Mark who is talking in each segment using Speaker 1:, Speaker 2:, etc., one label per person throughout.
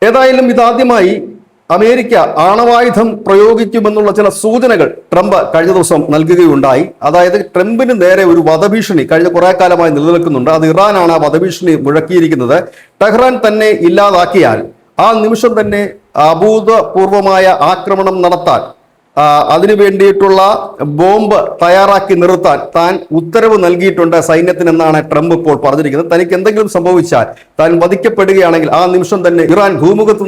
Speaker 1: ഏതായാലും ഇതാദ്യമായി അമേരിക്ക ആണവായുധം പ്രയോഗിക്കുമെന്നുള്ള ചില സൂചനകൾ ട്രംപ് കഴിഞ്ഞ ദിവസം നൽകുകയുണ്ടായി. അതായത് ട്രംപിന് നേരെ ഒരു വധഭീഷണി കഴിഞ്ഞ കുറെ കാലമായി നിലനിൽക്കുന്നുണ്ട്. അത് ഇറാനാണ് ആ വധഭീഷണി മുഴക്കിയിരിക്കുന്നത്. ടെഹ്റാൻ തന്നെ ഇല്ലാതാക്കിയാൽ ആ നിമിഷം തന്നെ അഭൂതപൂർവമായ ആക്രമണം നടത്താൻ, അതിനു വേണ്ടിയിട്ടുള്ള ബോംബ് തയ്യാറാക്കി നിർത്താൻ താൻ ഉത്തരവ് നൽകിയിട്ടുണ്ട് സൈന്യത്തിനെന്നാണ് ട്രംപ് ഇപ്പോൾ പറഞ്ഞിരിക്കുന്നത്. തനിക്ക് എന്തെങ്കിലും സംഭവിച്ചാൽ, താൻ വധിക്കപ്പെടുകയാണെങ്കിൽ ആ നിമിഷം തന്നെ ഇറാൻ ഭൂമുഖത്ത്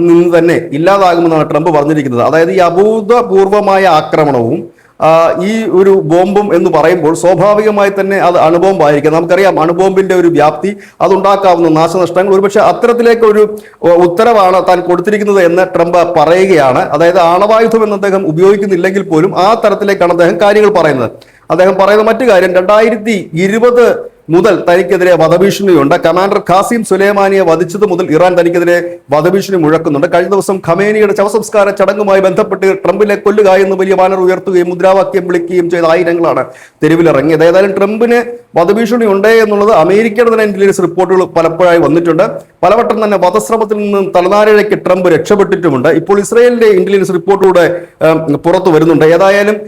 Speaker 1: നിന്ന് തന്നെ ഇല്ലാതാകുമെന്നാണ് ട്രംപ് പറഞ്ഞിരിക്കുന്നത്. അതായത് ഈ അഭൂതപൂർവമായ ആക്രമണവും ഈ ഒരു ബോംബും എന്ന് പറയുമ്പോൾ സ്വാഭാവികമായി തന്നെ അത് അണുബോംബായിരിക്കും. നമുക്കറിയാം അണുബോംബിന്റെ ഒരു വ്യാപ്തി, അതുണ്ടാക്കാവുന്ന നാശനഷ്ടങ്ങൾ. ഒരുപക്ഷെ അത്തരത്തിലേക്ക് ഒരു ഉത്തരവാണ് താൻ കൊടുത്തിരിക്കുന്നത് എന്ന് ട്രംപ് പറയുകയാണ്. അതായത് ആണവായുധം എന്ന് അദ്ദേഹം ഉപയോഗിക്കുന്നില്ലെങ്കിൽ പോലും ആ തരത്തിലേക്കാണ് അദ്ദേഹം കാര്യങ്ങൾ പറയുന്നത്. അദ്ദേഹം പറയുന്ന മറ്റു കാര്യം, 2020 മുതൽ തനിക്കെതിരെ വധഭീഷണിയുണ്ട്. കമാൻഡർ ഖാസിം സുലൈമാനിയെ വധിച്ചത് മുതൽ ഇറാൻ തനിക്കെതിരെ വധഭീഷണി മുഴക്കുന്നുണ്ട്. കഴിഞ്ഞ ദിവസം ഖമേനിയുടെ ശവസംസ്കാര ചടങ്ങുമായി ബന്ധപ്പെട്ട് ട്രംപിനെ കൊല്ലുക എന്ന് വലിയ ബാനർ ഉയർത്തുകയും മുദ്രാവാക്യം വിളിക്കുകയും ചെയ്ത ആയിരങ്ങളാണ് തെരുവിലിറങ്ങിയത്. ഏതായാലും ട്രംപിന് വധഭീഷണി ഉണ്ട് എന്നുള്ളത് അമേരിക്കയുടെ തന്നെ ഇന്റലിജൻസ് റിപ്പോർട്ടുകൾ പലപ്പോഴായി വന്നിട്ടുണ്ട്. പലവട്ടം തന്നെ വധശ്രമത്തിൽ നിന്നും തലനാരിഴയ്ക്ക് ട്രംപ് രക്ഷപ്പെട്ടിട്ടുമുണ്ട്. ഇപ്പോൾ ഇസ്രയേലിന്റെ ഇന്റലിജൻസ് റിപ്പോർട്ടുകൂടെ പുറത്തു വരുന്നുണ്ട്. ഏതായാലും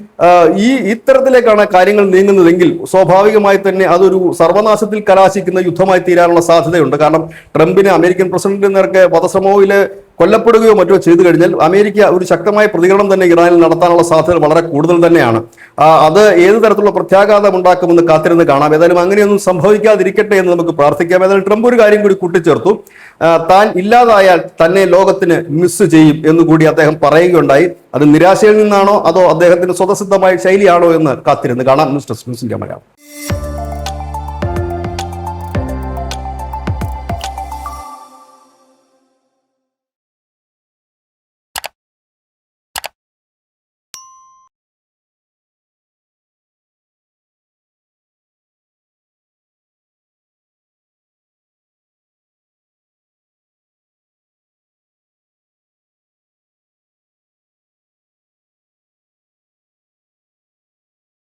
Speaker 1: ഇത്തരത്തിലേക്കാണ് കാര്യങ്ങൾ നീങ്ങുന്നതെങ്കിൽ സ്വാഭാവികമായി തന്നെ അതൊരു സർവനാശത്തിൽ കലാശിക്കുന്ന യുദ്ധമായി തീരാനുള്ള സാധ്യതയുണ്ട്. കാരണം ട്രംപിന് അമേരിക്കൻ പ്രസിഡന്റിന് നേർക്ക് വധശ്രമത്തിൽ കൊല്ലപ്പെടുകയോ മറ്റോ ചെയ്തു കഴിഞ്ഞാൽ അമേരിക്ക ഒരു ശക്തമായ പ്രതികരണം തന്നെ ഇറാനിൽ നടത്താനുള്ള സാധ്യത വളരെ കൂടുതൽ തന്നെയാണ്. അത് ഏത് തരത്തിലുള്ള പ്രത്യാഘാതം ഉണ്ടാക്കുമെന്ന് കാത്തിരുന്ന് കാണാം. ഏതായാലും അങ്ങനെയൊന്നും സംഭവിക്കാതിരിക്കട്ടെ എന്ന് നമുക്ക് പ്രാർത്ഥിക്കാം. ഏതായാലും ട്രംപ് ഒരു കാര്യം കൂടി കൂട്ടിച്ചേർത്തു, താൻ ഇല്ലാതായാൽ തന്നെ ലോകത്തിന് മിസ് ചെയ്യും എന്നുകൂടി അദ്ദേഹം പറയുകയുണ്ടായി. അത് നിരാശയിൽ നിന്നാണോ അതോ അദ്ദേഹത്തിന് സ്വതസിദ്ധമായ ശൈലിയാണോ എന്ന് കാത്തിരുന്ന് കാണാം. News desk news India Malayalam.